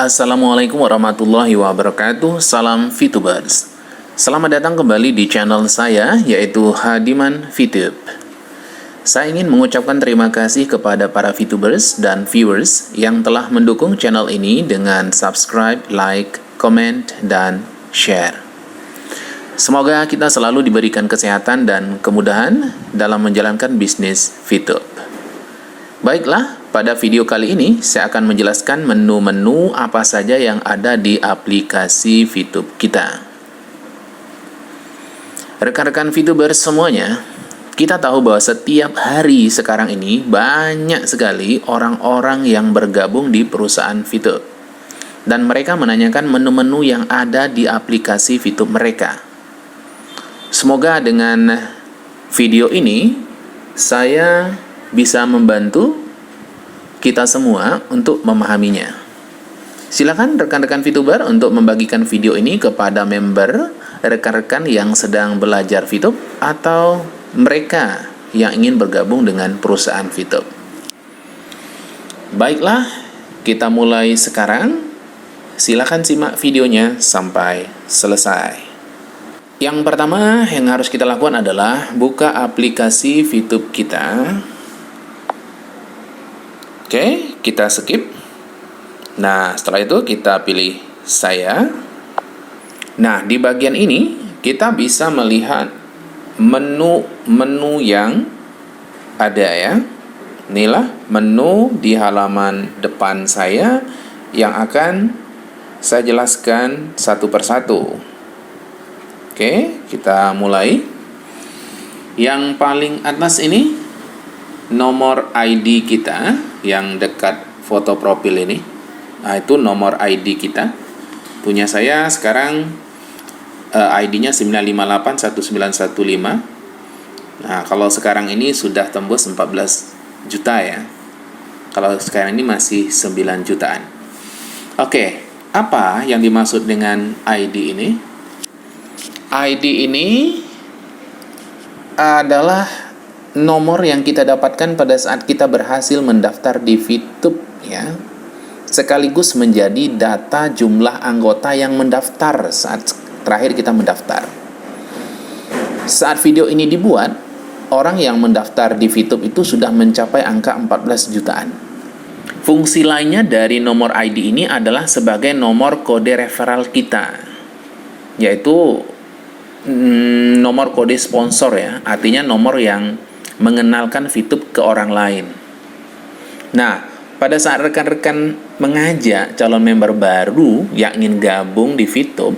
Assalamualaikum warahmatullahi wabarakatuh. Salam VTubers. Selamat datang kembali di channel saya, yaitu Hadiman VTube. Saya ingin mengucapkan terima kasih kepada para VTubers dan viewers yang telah mendukung channel ini dengan subscribe, like, comment, dan share. Semoga kita selalu diberikan kesehatan dan kemudahan dalam menjalankan bisnis VTube. Baiklah, pada video kali ini saya akan menjelaskan menu-menu apa saja yang ada di aplikasi VTube kita. Rekan-rekan VTubers semuanya, kita tahu bahwa setiap hari sekarang ini banyak sekali orang-orang yang bergabung di perusahaan VTube. Dan mereka menanyakan menu-menu yang ada di aplikasi VTube mereka. Semoga dengan video ini saya bisa membantu kita semua untuk memahaminya. Silakan rekan-rekan VTuber untuk membagikan video ini kepada member, rekan-rekan yang sedang belajar VTube, atau mereka yang ingin bergabung dengan perusahaan VTube. Baiklah, kita mulai sekarang. Silakan simak videonya sampai selesai. Yang pertama yang harus kita lakukan adalah buka aplikasi VTube kita. Oke, kita skip. Nah, setelah itu kita pilih saya. Nah, di bagian ini kita bisa melihat menu-menu yang ada ya. Inilah menu di halaman depan saya yang akan saya jelaskan satu persatu. Oke, kita mulai. Yang paling atas ini nomor ID kita yang dekat foto profil ini. Nah, itu nomor ID kita. Punya saya sekarang ID-nya 9581915. Nah, kalau sekarang ini sudah tembus 14 juta ya. Kalau sekarang ini masih 9 jutaan. Oke, apa yang dimaksud dengan ID ini? ID ini adalah nomor yang kita dapatkan pada saat kita berhasil mendaftar di VTube ya. Sekaligus menjadi data jumlah anggota yang mendaftar saat terakhir kita mendaftar. Saat video ini dibuat, orang yang mendaftar di VTube itu sudah mencapai angka 14 jutaan. Fungsi lainnya dari nomor ID ini adalah sebagai nomor kode referral kita, yaitu nomor kode sponsor ya, artinya nomor yang mengenalkan VTube ke orang lain. Nah, pada saat rekan-rekan mengajak calon member baru yang ingin gabung di VTube,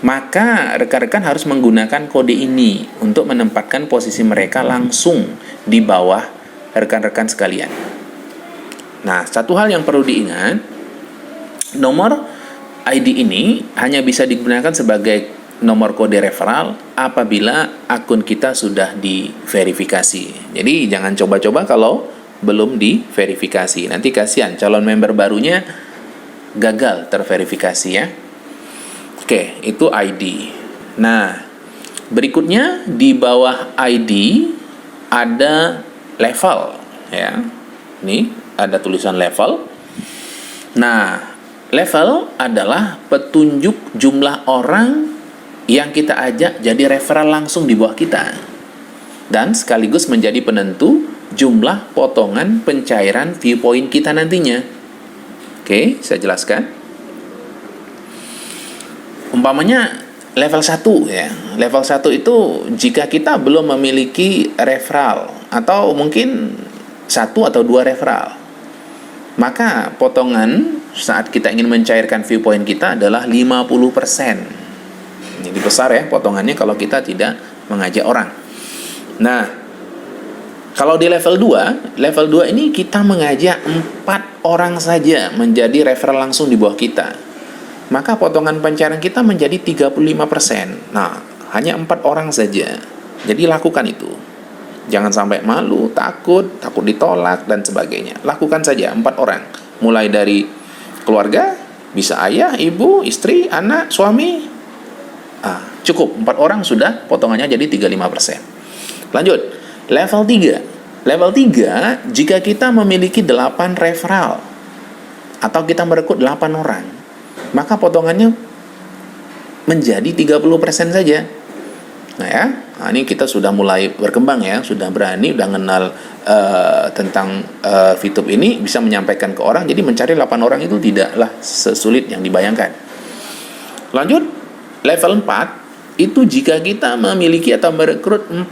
maka rekan-rekan harus menggunakan kode ini untuk menempatkan posisi mereka langsung di bawah rekan-rekan sekalian. Nah, satu hal yang perlu diingat, nomor ID ini hanya bisa digunakan sebagai nomor kode referral apabila akun kita sudah diverifikasi. Jadi jangan coba-coba kalau belum diverifikasi. Nanti kasihan calon member barunya gagal terverifikasi ya. Oke, itu ID. Nah, berikutnya di bawah ID ada level ya. Ini ada tulisan level. Nah, level adalah petunjuk jumlah orang yang kita ajak jadi referral langsung di bawah kita, dan sekaligus menjadi penentu jumlah potongan pencairan viewpoint kita nantinya. Oke, saya jelaskan. Umpamanya level 1 ya. Level 1 itu jika kita belum memiliki referral atau mungkin 1 atau 2 referral, maka potongan saat kita ingin mencairkan viewpoint kita adalah 50%. Jadi besar ya potongannya kalau kita tidak mengajak orang. Nah, kalau di level 2 ini kita mengajak 4 orang saja menjadi referral langsung di bawah kita. Maka potongan pencairan kita menjadi 35%. Nah, hanya 4 orang saja. Jadi lakukan itu. Jangan sampai malu, takut ditolak dan sebagainya. Lakukan saja 4 orang. Mulai dari keluarga, bisa ayah, ibu, istri, anak, suami. Cukup 4 orang sudah potongannya jadi 35%. Lanjut, level 3. Level 3, jika kita memiliki 8 referral atau kita merekrut 8 orang, maka potongannya menjadi 30% saja. Nah ya, ini kita sudah mulai berkembang ya, sudah berani, udah kenal tentang VTube ini, bisa menyampaikan ke orang. Jadi mencari 8 orang itu tidaklah sesulit yang dibayangkan. Lanjut, level 4 itu jika kita memiliki atau merekrut 40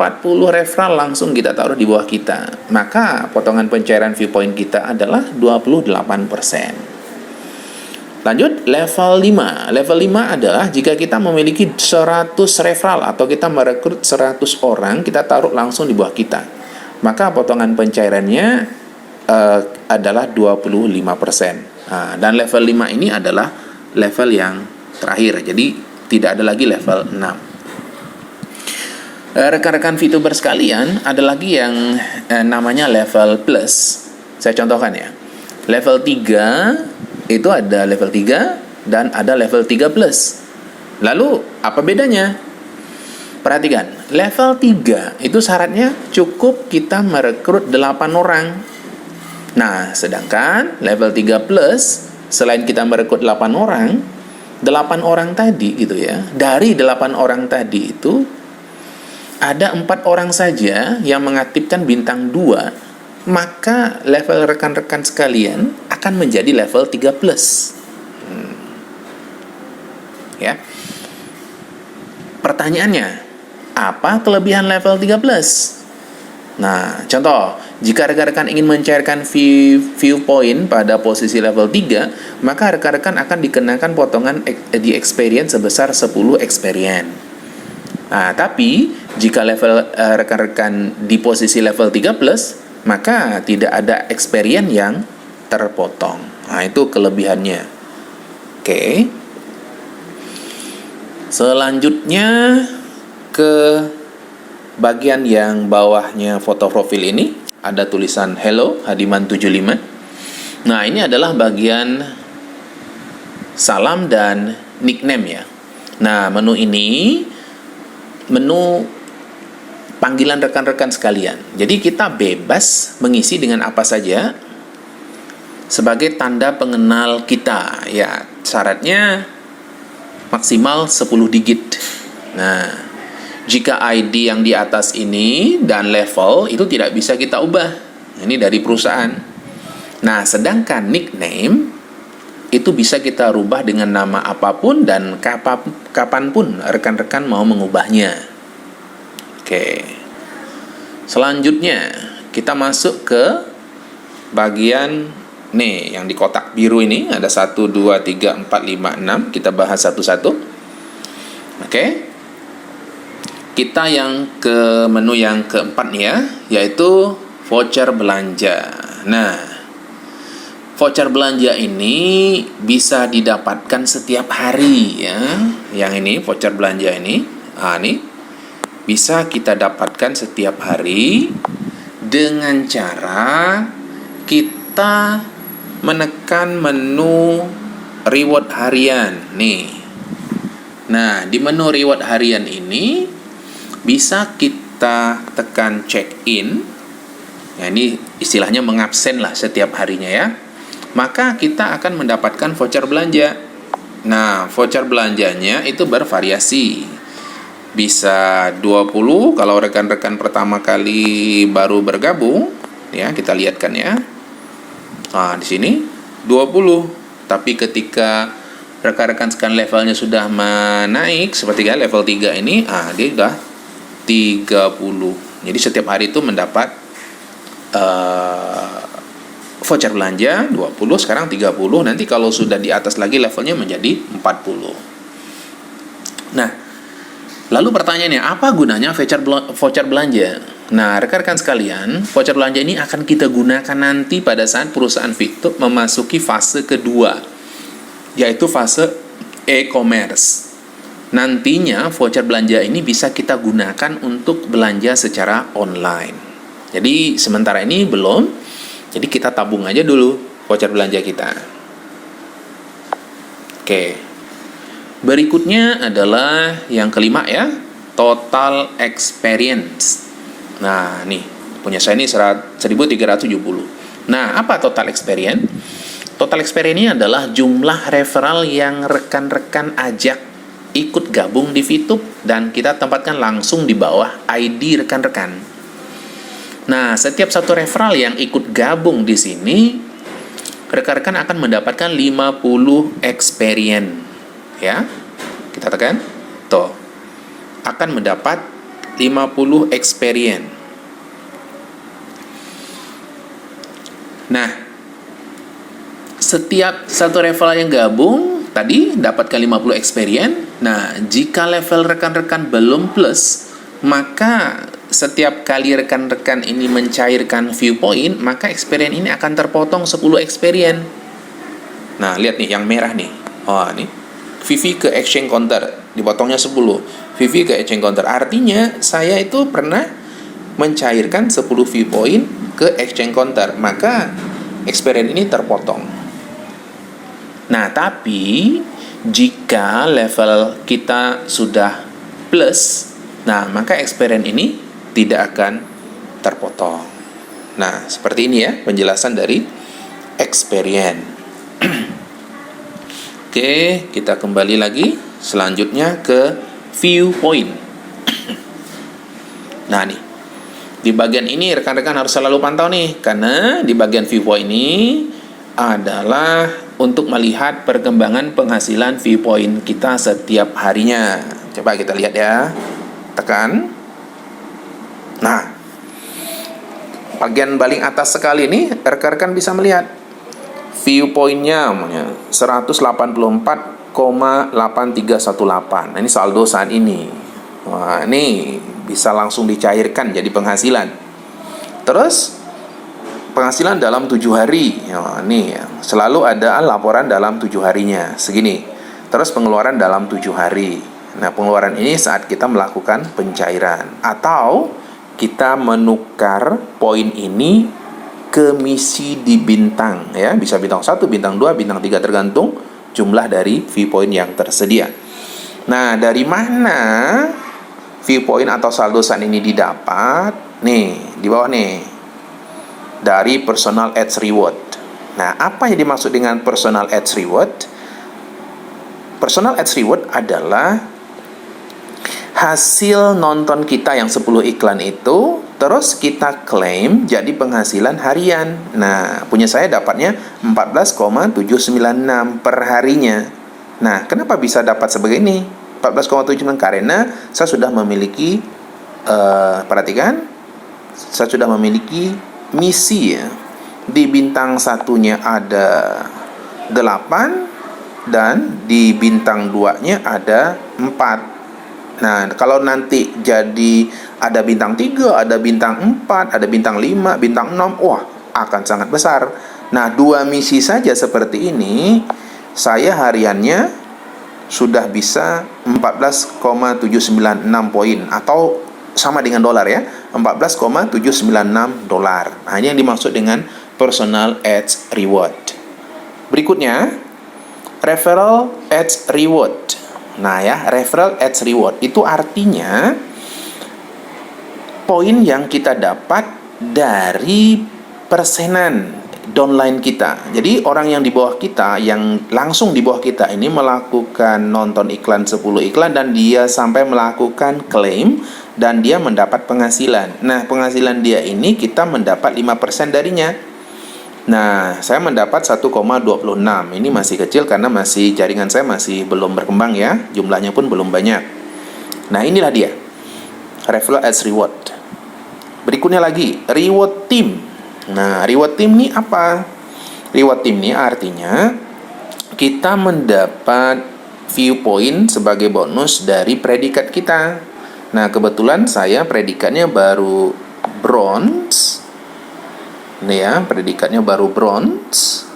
referral langsung kita taruh di bawah kita, maka potongan pencairan Viewpoint kita adalah 28%. Lanjut, level 5. Level 5 adalah jika kita memiliki 100 referral atau kita merekrut 100 orang, kita taruh langsung di bawah kita. Maka potongan pencairannya adalah 25%. Nah, dan level 5 ini adalah level yang terakhir. Jadi, tidak ada lagi level 6. Rekan-rekan VTuber sekalian, ada lagi yang namanya level plus. Saya contohkan ya. Level 3 itu ada level 3 dan ada level 3 plus. Lalu apa bedanya? Perhatikan, level 3 itu syaratnya cukup kita merekrut 8 orang. Nah, sedangkan level 3 plus, selain kita merekrut 8 orang, 8 orang tadi gitu ya, dari 8 orang tadi itu ada 4 orang saja yang mengaktifkan bintang 2, maka level rekan-rekan sekalian akan menjadi level 3 plus. Ya. Pertanyaannya, apa kelebihan level 3 plus? Nah, contoh, jika rekan-rekan ingin mencairkan Viewpoint pada posisi level 3, maka rekan-rekan akan dikenakan potongan di experience sebesar 10 experience. Nah, tapi jika level rekan-rekan di posisi level 3 plus, maka tidak ada experience yang terpotong. Nah, itu kelebihannya. Oke. Selanjutnya ke bagian yang bawahnya foto profil ini ada tulisan Hello Hadiman 75. Nah, ini adalah bagian salam dan nickname ya. Nah, menu ini menu panggilan rekan-rekan sekalian. Jadi kita bebas mengisi dengan apa saja sebagai tanda pengenal kita. Ya, syaratnya maksimal 10 digit. Nah, jika ID yang di atas ini dan level itu tidak bisa kita ubah. Ini dari perusahaan. Nah, sedangkan nickname itu bisa kita rubah dengan nama apapun dan kapanpun rekan-rekan mau mengubahnya. Oke. Selanjutnya kita masuk ke bagian nih yang di kotak biru ini ada 1 2 3 4 5 6. Kita bahas satu-satu. Oke. Kita yang ke menu yang keempat nih ya, yaitu voucher belanja. Nah, voucher belanja ini bisa didapatkan setiap hari ya. Yang ini voucher belanja ini. Ini bisa kita dapatkan setiap hari dengan cara kita menekan menu reward harian nih. Nah, di menu reward harian ini bisa kita tekan check in. Ya, ini istilahnya mengabsen lah setiap harinya ya. Maka kita akan mendapatkan voucher belanja. Nah, voucher belanjanya itu bervariasi. Bisa 20 kalau rekan-rekan pertama kali baru bergabung, ya kita lihatkan ya. Nah, di sini 20. Tapi ketika rekan-rekan sekalian levelnya sudah menaik seperti kan level 3 ini, dia sudah 30. Jadi setiap hari itu mendapat voucher belanja 20, sekarang 30. Nanti kalau sudah di atas lagi levelnya menjadi 40. Nah, lalu pertanyaannya, apa gunanya voucher belanja? Nah, rekan-rekan sekalian, voucher belanja ini akan kita gunakan nanti pada saat perusahaan VTube memasuki fase kedua, yaitu fase e-commerce. Nantinya voucher belanja ini bisa kita gunakan untuk belanja secara online. Jadi sementara ini belum, jadi kita tabung aja dulu voucher belanja kita. Oke. Berikutnya adalah yang kelima ya, total experience. Nah, nih punya saya ini 1370. Nah, apa total experience? Total experience ini adalah jumlah referral yang rekan-rekan ajak ikut gabung di VTube dan kita tempatkan langsung di bawah ID rekan-rekan. Nah, setiap satu referral yang ikut gabung di sini, rekan-rekan akan mendapatkan 50 experience. Ya, kita tekan. Tuh, akan mendapat 50 experience. Nah, setiap satu referral yang gabung tadi dapatkan 50 experience. Nah, jika level rekan-rekan belum plus, maka setiap kali rekan-rekan ini mencairkan viewpoint, maka experience ini akan terpotong 10 experience. Nah, lihat nih yang merah nih. Oh, ini VV ke exchange counter dipotongnya 10. VV ke exchange counter artinya saya itu pernah mencairkan 10 viewpoint ke exchange counter, maka experience ini terpotong. Nah, tapi jika level kita sudah plus, nah maka experience ini tidak akan terpotong. Nah, seperti ini ya penjelasan dari experience. Oke, kita kembali lagi selanjutnya ke viewpoint. Nah, nih di bagian ini rekan-rekan harus selalu pantau nih, karena di bagian viewpoint ini adalah untuk melihat perkembangan penghasilan viewpoint kita setiap harinya. Coba kita lihat ya. Tekan. Nah, bagian paling atas sekali ini rekan-rekan bisa melihat viewpointnya 184,8318. Nah, ini saldo saat ini. Wah, ini bisa langsung dicairkan jadi penghasilan. Terus penghasilan dalam 7 hari. Ini selalu ada laporan dalam 7 harinya segini. Terus pengeluaran dalam 7 hari. Nah, pengeluaran ini saat kita melakukan pencairan atau kita menukar poin ini ke misi di bintang ya, bisa bintang 1, bintang 2, bintang 3 tergantung jumlah dari viewpoint yang tersedia. Nah, dari mana viewpoint atau saldo saat ini didapat? Nih, di bawah nih. Dari personal ads reward. Nah, apa yang dimaksud dengan personal ads reward? Personal ads reward adalah hasil nonton kita yang 10 iklan itu, terus kita klaim jadi penghasilan harian. Nah, punya saya dapatnya 14,796 per harinya. Nah, kenapa bisa dapat sebagai ini? 14,796 karena saya sudah memiliki perhatikan, saya sudah memiliki misi ya. Di bintang satunya ada 8 dan di bintang 2-nya ada 4. Nah, kalau nanti jadi ada bintang 3, ada bintang 4, ada bintang 5, bintang 6, wah, akan sangat besar. Nah, 2 misi saja seperti ini, saya hariannya sudah bisa 14,796 poin atau sama dengan dolar ya, 14,796 dolar. Nah, ini yang dimaksud dengan personal ads reward. Berikutnya, referral ads reward. Nah ya, referral ads reward itu artinya poin yang kita dapat dari persenan downline kita. Jadi orang yang di bawah kita, yang langsung di bawah kita ini melakukan nonton iklan 10 iklan dan dia sampai melakukan klaim dan dia mendapat penghasilan. Nah, penghasilan dia ini kita mendapat 5% darinya. Nah, saya mendapat 1,26. Ini masih kecil karena masih jaringan saya masih belum berkembang ya. Jumlahnya pun belum banyak. Nah, inilah dia. Referral ads reward. Berikutnya lagi, reward team. Nah, reward team ini apa? Reward team ini artinya kita mendapat viewpoint sebagai bonus dari predikat kita. Nah, kebetulan saya predikatnya baru bronze. Ini ya, predikatnya baru bronze.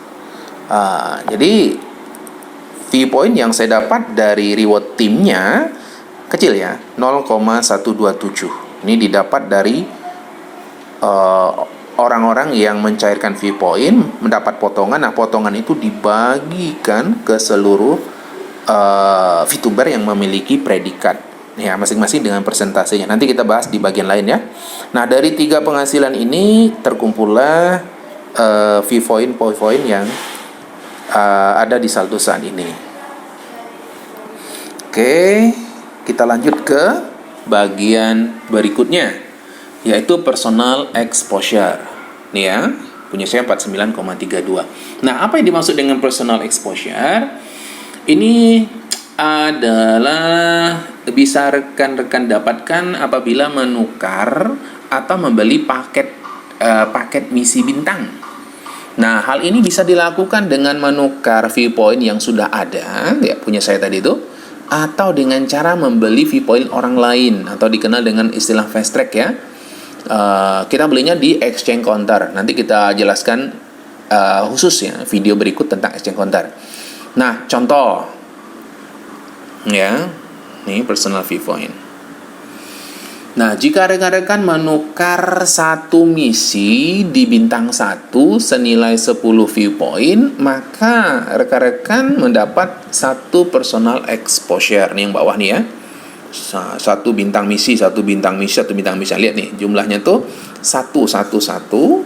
Jadi viewpoint yang saya dapat dari reward teamnya kecil ya, 0,127. Ini didapat dari orang-orang yang mencairkan viewpoint mendapat potongan. Nah, potongan itu dibagikan ke seluruh VTuber yang memiliki predikat. Ya, masing-masing dengan persentasenya. Nanti kita bahas di bagian lain ya. Nah, dari 3 penghasilan ini terkumpullah viewpoint yang ada di saldo saat ini. Oke, kita lanjut ke bagian berikutnya, yaitu personal exposure. Nih ya, punya saya 49,32. Nah, apa yang dimaksud dengan personal exposure? Ini adalah bisa rekan-rekan dapatkan apabila menukar atau membeli paket misi bintang. Nah, hal ini bisa dilakukan dengan menukar viewpoint yang sudah ada, ya punya saya tadi itu, atau dengan cara membeli viewpoint orang lain, atau dikenal dengan istilah fast track ya. Kita belinya di exchange counter. Nanti kita jelaskan khusus ya video berikut tentang exchange counter. Nah, contoh ya, ini personal viewpoint. Nah, jika rekan-rekan menukar satu misi di bintang 1 senilai 10 viewpoint, maka rekan-rekan mendapat satu personal exposure. Nih yang bawah nih ya. Satu bintang misi. Lihat nih, jumlahnya tuh 111.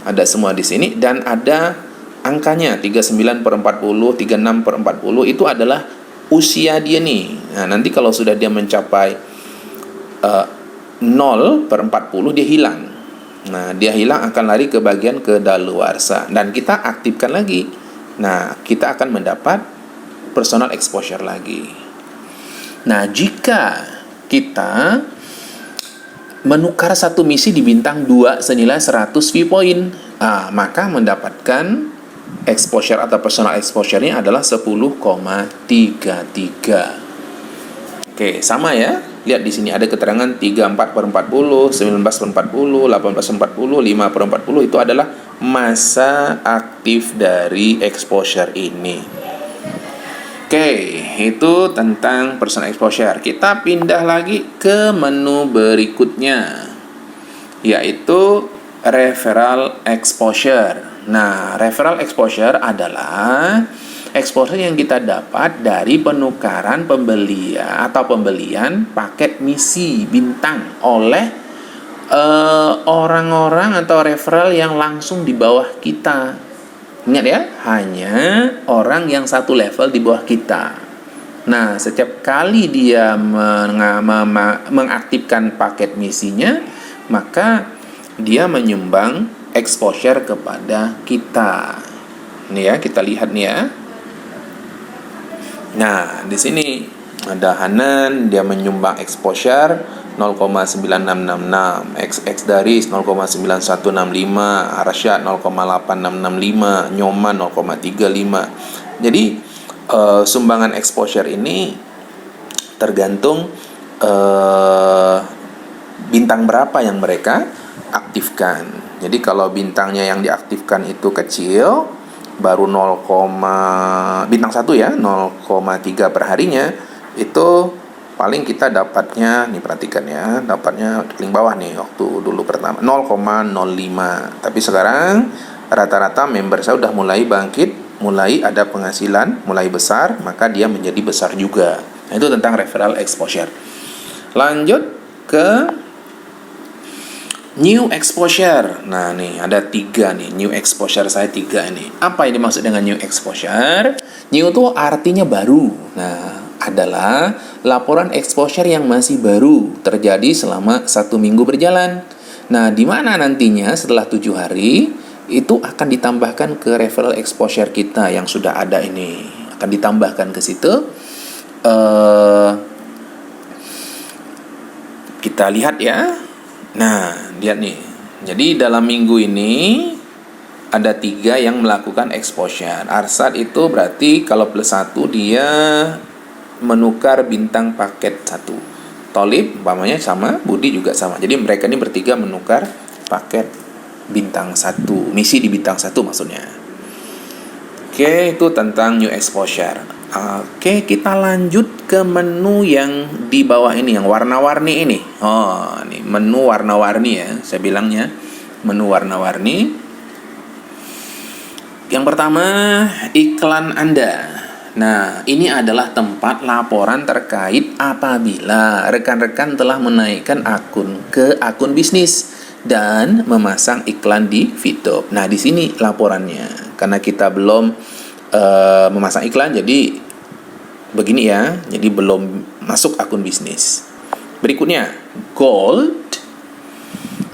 Ada semua di sini dan ada angkanya 39/40, 36/40 itu adalah usia dia nih. Nah, nanti kalau sudah dia mencapai 0/40 dia hilang. Nah, dia hilang akan lari ke bagian kedaluarsa dan kita aktifkan lagi. Nah, kita akan mendapat personal exposure lagi. Nah, jika kita menukar satu misi di bintang 2 senilai 100 viewpoint, maka mendapatkan exposure atau personal exposure-nya adalah 10,33. Oke, sama ya. Lihat di sini ada keterangan 34/40, 19/40, 18/40, 5/40 itu adalah masa aktif dari exposure ini. Oke, itu tentang personal exposure. Kita pindah lagi ke menu berikutnya, yaitu referral exposure. Nah, referral exposure adalah exposure yang kita dapat dari penukaran pembelian paket misi bintang oleh orang-orang atau referral yang langsung di bawah kita. Ingat ya, hanya orang yang satu level di bawah kita. Nah, setiap kali dia mengaktifkan paket misinya, maka dia menyumbang exposure kepada kita. Nih ya, kita lihat nih ya. Nah, di sini ada Hanan, dia menyumbang exposure 0,9666, XX Daris 0,9165, Arsyad 0,8665, Nyoman 0,35. Jadi sumbangan exposure ini tergantung bintang berapa yang mereka aktifkan. Jadi kalau bintangnya yang diaktifkan itu kecil, baru bintang 1 ya, 0,3 per harinya, itu paling kita dapatnya, nih perhatikan ya, dapatnya paling bawah nih waktu dulu pertama 0,05. Tapi sekarang rata-rata member saya udah mulai bangkit, mulai ada penghasilan, mulai besar, maka dia menjadi besar juga. Nah, itu tentang referral exposure. Lanjut ke new exposure. Nah nih ada 3 nih, new exposure saya 3 ini. Apa yang dimaksud dengan new exposure? New itu artinya baru. Nah, adalah laporan exposure yang masih baru terjadi selama 1 minggu berjalan. Nah, di mana nantinya setelah 7 hari itu akan ditambahkan ke referral exposure kita yang sudah ada ini, akan ditambahkan ke situ. Kita lihat ya. Nah, lihat nih. Jadi dalam minggu ini ada 3 yang melakukan exposure. Arsad itu berarti kalau plus 1 dia menukar bintang paket 1. Tolib umpamanya sama, Budi juga sama. Jadi mereka ini bertiga menukar paket bintang 1, misi di bintang 1 maksudnya. Oke, itu tentang new exposure. Oke, kita lanjut ke menu yang di bawah ini, yang warna-warni ini. Oh, ini menu warna-warni ya, saya bilangnya menu warna-warni. Yang pertama, iklan Anda. Nah, ini adalah tempat laporan terkait apabila rekan-rekan telah menaikkan akun ke akun bisnis dan memasang iklan di Fitop. Nah, di sini laporannya. Karena kita belum memasang iklan, jadi begini ya, jadi belum masuk akun bisnis. Berikutnya, gold.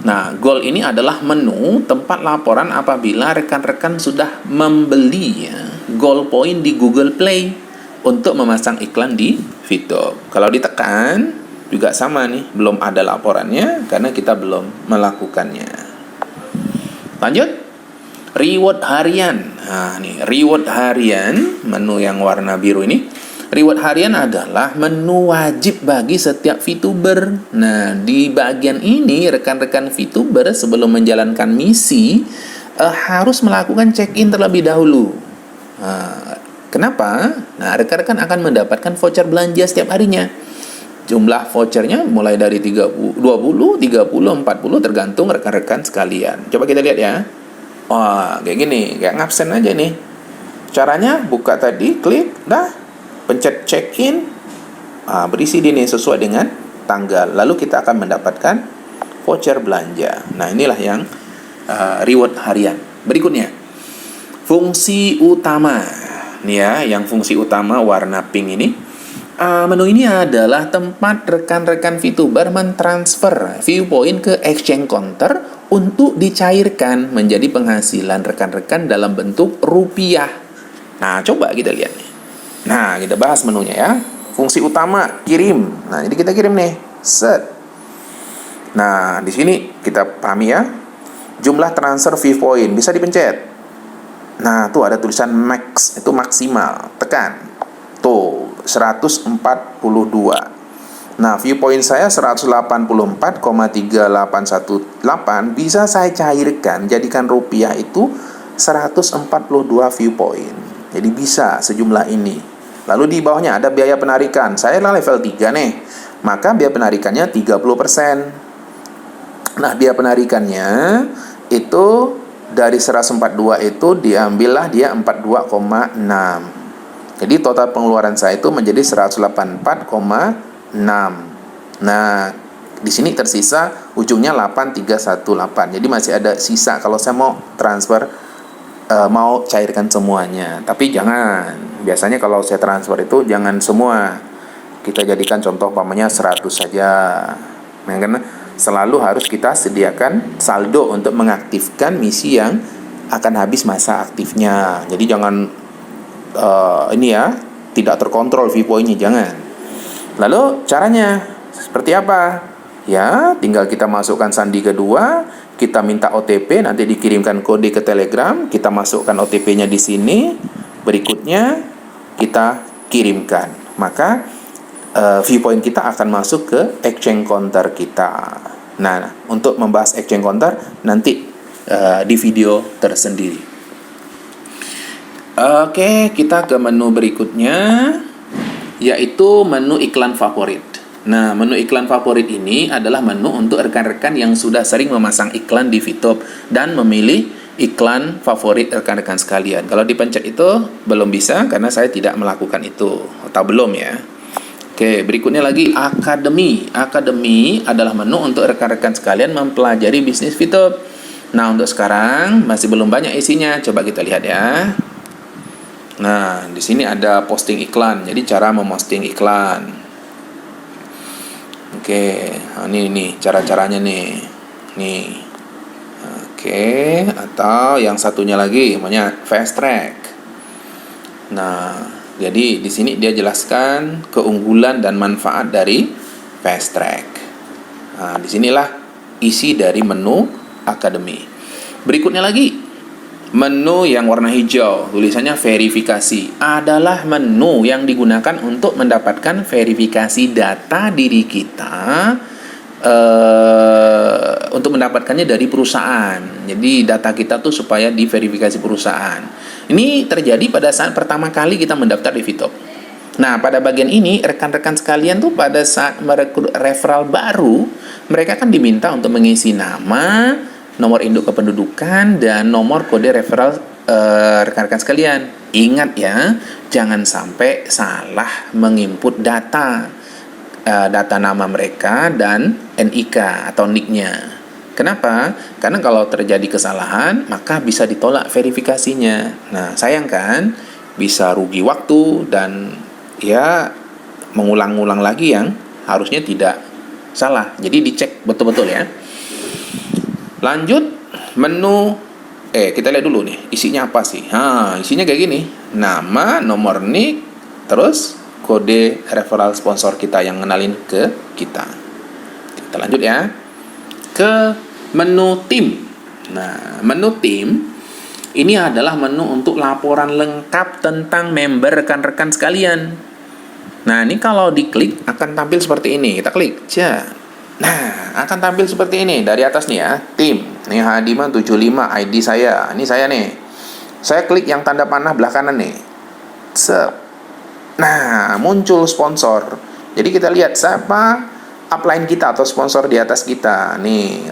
Nah, gold ini adalah menu tempat laporan apabila rekan-rekan sudah membeli ya, gold point di Google Play untuk memasang iklan di VTube. Kalau ditekan juga sama nih, belum ada laporannya karena kita belum melakukannya. Lanjut, reward harian. Nah, nih reward harian, menu yang warna biru ini. Reward harian adalah menu wajib bagi setiap VTuber. Nah, di bagian ini rekan-rekan VTuber sebelum menjalankan misi harus melakukan check-in terlebih dahulu. Kenapa? Nah, rekan-rekan akan mendapatkan voucher belanja setiap harinya. Jumlah vouchernya mulai dari 20, 30, 40 tergantung rekan-rekan sekalian. Coba kita lihat ya. Wah, kayak gini, kayak ngabsen aja nih. Caranya buka tadi, klik, dah. Pencet check-in, berisi di nih sesuai dengan tanggal. Lalu kita akan mendapatkan voucher belanja. Nah, inilah yang reward harian. Berikutnya, fungsi utama. Nih ya, yang fungsi utama warna pink ini. Menu ini adalah tempat rekan-rekan VTuber mentransfer viewpoint ke exchange counter untuk dicairkan menjadi penghasilan rekan-rekan dalam bentuk rupiah. Nah, coba kita lihat nih. Nah, kita bahas menunya ya. Fungsi utama, kirim. Nah, jadi kita kirim nih. Set. Nah, di sini kita pahami ya. Jumlah transfer viewpoint bisa dipencet. Nah, tuh ada tulisan max, itu maksimal. Tekan. Tuh, 142. Nah, viewpoint saya 184,3818 bisa saya cairkan, jadikan rupiah itu 142 viewpoint. Jadi bisa sejumlah ini. Lalu di bawahnya ada biaya penarikan. Saya level 3 nih, maka biaya penarikannya 30%. Nah, biaya penarikannya itu dari 142 itu diambillah dia 42,6. Jadi total pengeluaran saya itu menjadi 184,6. Nah, di sini tersisa ujungnya 8318. Jadi masih ada sisa kalau saya mau transfer, mau cairkan semuanya. Tapi jangan, biasanya kalau saya transfer itu jangan semua, kita jadikan contoh umpamanya 100 saja. Nah, karena selalu harus kita sediakan saldo untuk mengaktifkan misi yang akan habis masa aktifnya. Jadi jangan ini ya, tidak terkontrol viewpointnya, jangan. Lalu caranya seperti apa? Ya, tinggal kita masukkan sandi kedua, kita minta OTP, nanti dikirimkan kode ke Telegram, kita masukkan OTP-nya di sini, berikutnya kita kirimkan. Maka viewpoint kita akan masuk ke exchange counter kita. Nah, untuk membahas exchange counter nanti di video tersendiri. Oke, kita ke menu berikutnya, yaitu menu iklan favorit. Nah, menu iklan favorit ini adalah menu untuk rekan-rekan yang sudah sering memasang iklan di VTube dan memilih iklan favorit rekan-rekan sekalian. Kalau dipencet itu belum bisa karena saya tidak melakukan itu, atau belum ya. Oke, berikutnya lagi Akademi. Akademi adalah menu untuk rekan-rekan sekalian mempelajari bisnis VTube. Nah, untuk sekarang masih belum banyak isinya. Coba kita lihat ya. Nah, di sini ada posting iklan. Jadi cara memposting iklan. Oke, ini cara-caranya nih. Nih. Oke, atau yang satunya lagi namanya fast track. Nah, jadi di sini dia jelaskan keunggulan dan manfaat dari fast track. Nah, disinilah isi dari menu Akademi. Berikutnya lagi, menu yang warna hijau, tulisannya verifikasi, adalah menu yang digunakan untuk mendapatkan verifikasi data diri kita, untuk mendapatkannya dari perusahaan. Jadi data kita tuh supaya diverifikasi perusahaan. Ini terjadi pada saat pertama kali kita mendaftar di VTube. Nah, pada bagian ini rekan-rekan sekalian tuh pada saat merekrut referral baru, mereka kan diminta untuk mengisi nama, nomor induk kependudukan, dan nomor kode referral rekan-rekan sekalian. Ingat ya, jangan sampai salah menginput data nama mereka dan NIK atau NIK-nya. Kenapa? Karena kalau terjadi kesalahan, maka bisa ditolak verifikasinya. Nah, sayang kan? bisa rugi waktu dan ya mengulang-ulang lagi yang harusnya tidak salah. Jadi dicek betul-betul ya. Lanjut, menu kita lihat dulu nih, isinya apa sih? Isinya kayak gini. Nama, nomor NIK, terus kode referral sponsor kita yang ngenalin ke kita. Kita lanjut ya. Ke menu tim. Nah, menu tim ini adalah menu untuk laporan lengkap tentang member rekan-rekan sekalian. Nah, ini kalau diklik akan tampil seperti ini. Kita klik. Nah, akan tampil seperti ini dari atas nih ya. Tim. Nih Hadiman 75 ID saya. Ini saya nih. Saya klik yang tanda panah belah kanan nih. Nah, muncul sponsor. Jadi kita lihat siapa upline kita atau sponsor di atas kita. Nih,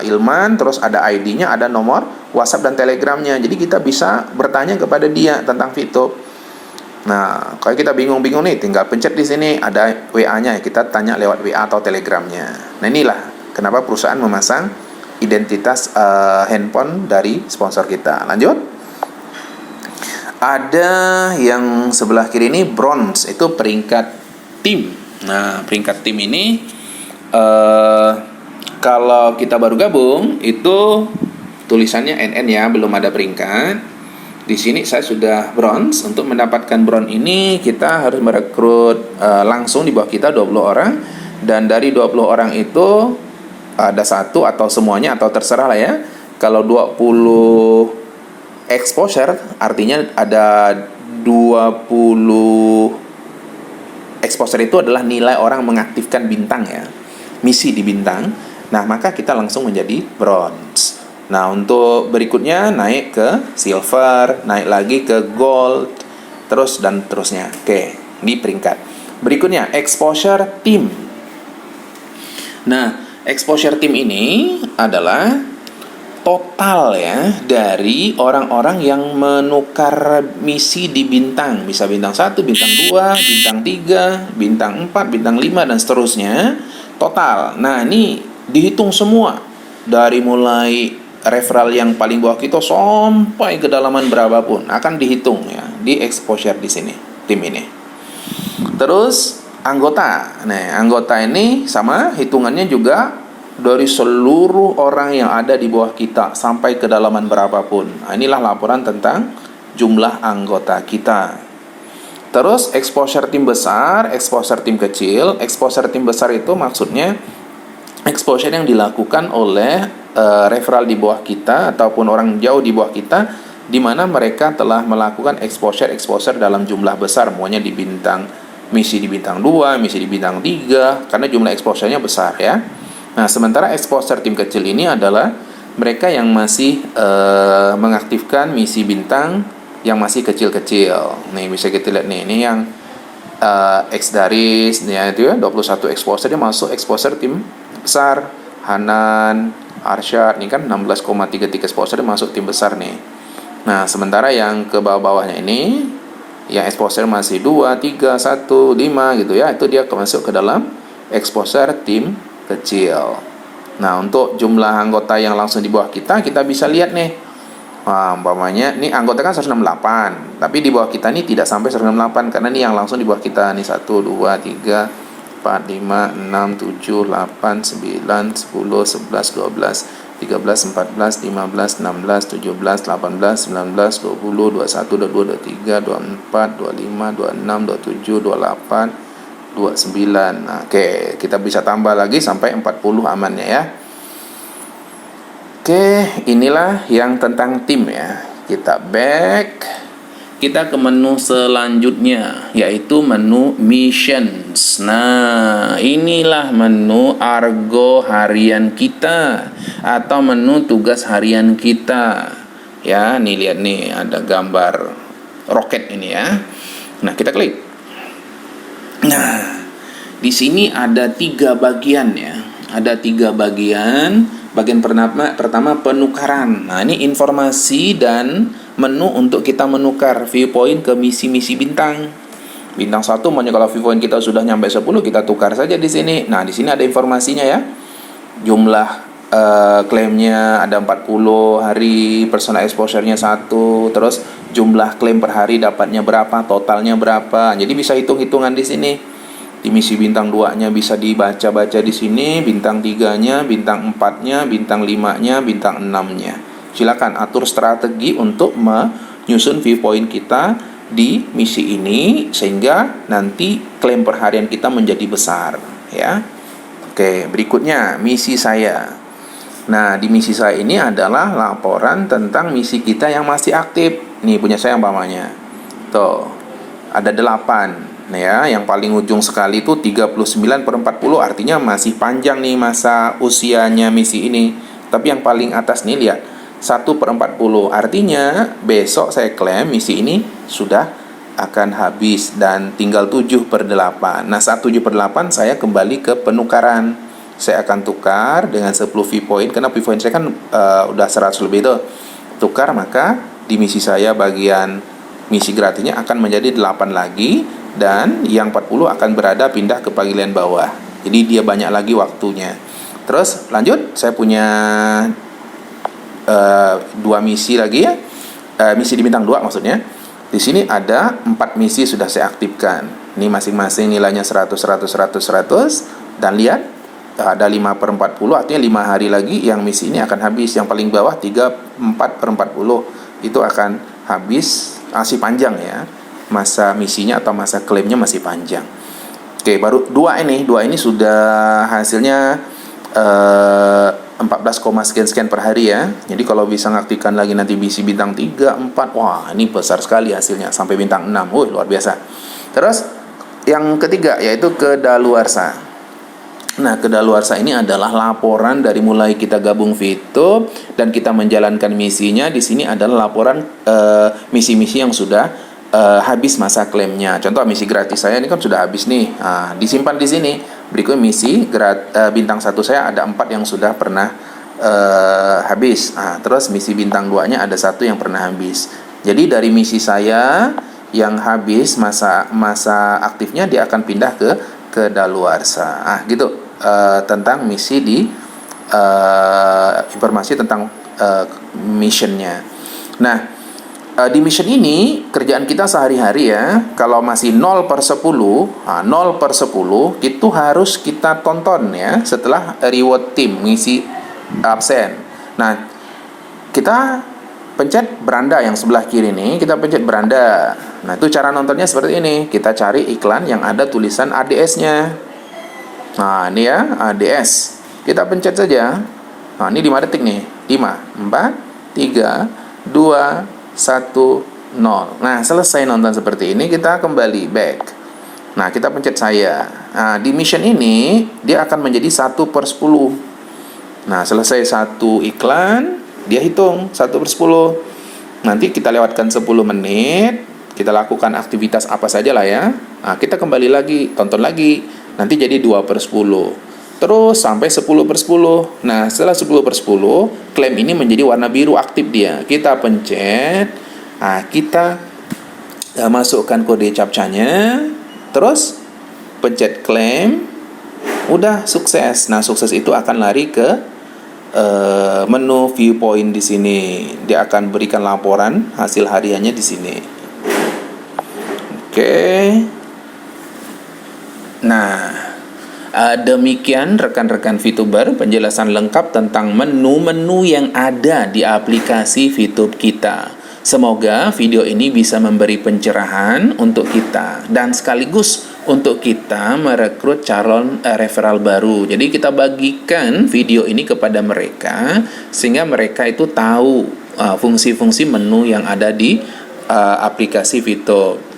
Ilman, terus ada ID-nya, ada nomor WhatsApp dan Telegramnya. Jadi kita bisa bertanya kepada dia tentang Fitup. Nah, kalau kita bingung-bingung nih, tinggal pencet di sini ada WA-nya, kita tanya lewat WA atau Telegramnya. Nah, inilah kenapa perusahaan memasang identitas handphone dari sponsor kita. Lanjut. Ada yang sebelah kiri ini bronze, itu peringkat tim. Nah, peringkat tim ini kalau kita baru gabung itu tulisannya NN ya, belum ada peringkat. Di sini saya sudah bronze. Untuk mendapatkan bronze ini kita harus merekrut langsung di bawah kita 20 orang, dan dari 20 orang itu ada satu atau semuanya atau terserah lah ya. Kalau 20 exposure artinya ada 20 exposure itu adalah nilai orang mengaktifkan bintang ya, misi di bintang. Nah, maka kita langsung menjadi bronze. Nah, untuk berikutnya naik ke silver, naik lagi ke gold, terus dan terusnya. Oke, ini peringkat. Berikutnya exposure team. Nah, exposure team ini adalah total ya dari orang-orang yang menukar misi di bintang. Bisa bintang 1, bintang 2, bintang 3, bintang 4, bintang 5 dan seterusnya. Total. Nah, ini dihitung semua dari mulai referral yang paling bawah kita sampai kedalaman berapapun akan dihitung ya di exposure di sini tim ini. Terus anggota. Nah, anggota ini sama hitungannya juga dari seluruh orang yang ada di bawah kita sampai kedalaman berapapun. Nah, inilah laporan tentang jumlah anggota kita. Terus exposure tim besar, exposure tim kecil. Exposure tim besar itu maksudnya exposure yang dilakukan oleh referral di bawah kita ataupun orang jauh di bawah kita, di mana mereka telah melakukan exposure dalam jumlah besar, semuanya di bintang, misi di bintang 2, misi di bintang 3, karena jumlah exposure-nya besar ya. Nah, sementara exposure tim kecil ini adalah mereka yang masih mengaktifkan misi bintang yang masih kecil-kecil. Nih bisa kita lihat nih, ini yang X Daris ya, itu ya 21 exposure, dia masuk exposure tim besar. Hanan, Arsyad, ini kan 16,33 exposure masuk tim besar nih. Nah, sementara yang ke bawah-bawahnya ini yang exposure masih 2, 3, 1, 5 gitu ya, itu dia masuk ke dalam exposure tim kecil. Nah, untuk jumlah anggota yang langsung di bawah kita bisa lihat nih. Nah, umpamanya ini anggota kan 168, tapi di bawah kita ini tidak sampai 168 karena ini yang langsung di bawah kita nih 1, 2, 3, 4, 5, 6, 7, 8, 9, 10, 11, 12, 13, 14, 15, 16, 17, 18, 19, 20, 21, 22, 23, 24, 25, 26, 27, 28, 29. Nah, oke, kita bisa tambah lagi sampai 40 amannya ya. Oke, inilah yang tentang tim ya. Kita back. Kita ke menu selanjutnya, yaitu menu missions. Nah, inilah menu argo harian kita atau menu tugas harian kita. Ya, nih lihat nih ada gambar roket ini ya. Nah, kita klik. Nah, di sini ada 3 bagian ya. Ada 3 bagian. Bagian pertama penukaran. Nah, ini informasi dan menu untuk kita menukar viewpoint ke misi-misi bintang. Bintang 1 maunya kalau viewpoint kita sudah nyampe 10, kita tukar saja di sini. Nah, di sini ada informasinya ya. Jumlah klaimnya ada 40 hari, personal exposure-nya 1, terus jumlah klaim per hari dapatnya berapa, totalnya berapa. Jadi bisa hitung-hitungan di sini. Di misi bintang 2-nya bisa dibaca-baca di sini, bintang 3-nya, bintang 4-nya, bintang 5-nya, bintang 6-nya. Silakan atur strategi untuk menyusun viewpoint kita di misi ini sehingga nanti klaim perharian kita menjadi besar, ya. Oke, berikutnya misi saya. Nah, di misi saya ini adalah laporan tentang misi kita yang masih aktif. Nih, punya saya umpamanya. Tuh, ada 8. Nah ya, yang paling ujung sekali itu 39/40, artinya masih panjang nih masa usianya misi ini. Tapi yang paling atas nih, lihat, 1/40. Artinya, besok saya klaim misi ini sudah akan habis dan tinggal 7/8. Nah, saat 7/8 saya kembali ke penukaran. Saya akan tukar dengan 10 V-point, karena V-point saya kan udah 100 lebih tuh. Tukar, maka di misi saya bagian misi gratisnya akan menjadi 8 lagi, dan yang 40 akan berada pindah ke pagilian bawah. Jadi dia banyak lagi waktunya. Terus lanjut, saya punya 2 misi lagi ya. Misi di bintang 2 maksudnya. Di sini ada 4 misi sudah saya aktifkan. Ini masing-masing nilainya 100, 100, 100, 100. Dan lihat, ada 5/40, artinya 5 hari lagi yang misi ini akan habis. Yang paling bawah 34/40 itu akan habis. Masih panjang ya, masa misinya atau masa klaimnya masih panjang. Oke, baru 2 ini sudah hasilnya 14, sekian per hari ya. Jadi kalau bisa ngaktifkan lagi nanti misi bintang 3, 4, wah ini besar sekali hasilnya, sampai bintang 6. Luar biasa. Terus yang ketiga yaitu kedaluarsa. Nah, kedaluarsa ini adalah laporan dari mulai kita gabung VTube dan kita menjalankan misinya. Di sini adalah laporan misi-misi yang sudah habis masa klaimnya. Contoh misi gratis saya ini kan sudah habis nih. Nah, disimpan di sini. Berikutnya misi bintang 1 saya ada 4 yang sudah pernah habis. Nah, terus misi bintang 2-nya ada 1 yang pernah habis. Jadi dari misi saya yang habis masa aktifnya, dia akan pindah ke daluarsa. Gitu tentang misi di informasi tentang missionnya. Nah, di mission ini kerjaan kita sehari-hari ya, kalau masih 0/10, 0/10 itu harus kita tonton ya setelah reward team misi absen. Nah, kita pencet beranda yang sebelah kiri nih, kita pencet beranda. Nah, itu cara nontonnya seperti ini. Kita cari iklan yang ada tulisan ADS-nya. Nah, ini ya, ADS. Kita pencet saja. Nah, ini 5 detik nih. 5, 4, 3, 2, 1, 0. Nah, selesai nonton seperti ini, kita kembali back. Nah, kita pencet saya. Nah, di mission ini dia akan menjadi 1/10. Nah, selesai 1 iklan, dia hitung 1/10. Nanti kita lewatkan 10 menit, kita lakukan aktivitas apa saja lah ya. Nah, kita kembali lagi, tonton lagi. Nanti jadi 2/10. Terus sampai 10/10. Nah, setelah 10/10, klaim ini menjadi warna biru, aktif dia. Kita pencet. Nah, kita masukkan kode captcha-nya. Terus pencet klaim. Udah sukses. Nah, sukses itu akan lari ke menu viewpoint di sini. Dia akan berikan laporan hasil hariannya di sini. Oke. Nah, demikian rekan-rekan VTuber penjelasan lengkap tentang menu-menu yang ada di aplikasi VTube kita. Semoga video ini bisa memberi pencerahan untuk kita dan sekaligus untuk kita merekrut calon referral baru. Jadi kita bagikan video ini kepada mereka sehingga mereka itu tahu fungsi-fungsi menu yang ada di aplikasi VTube.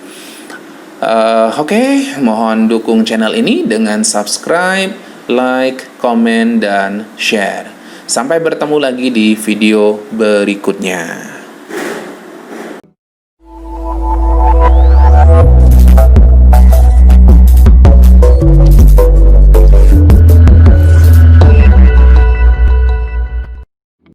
Oke, mohon dukung channel ini dengan subscribe, like, komen, dan share. Sampai bertemu lagi di video berikutnya.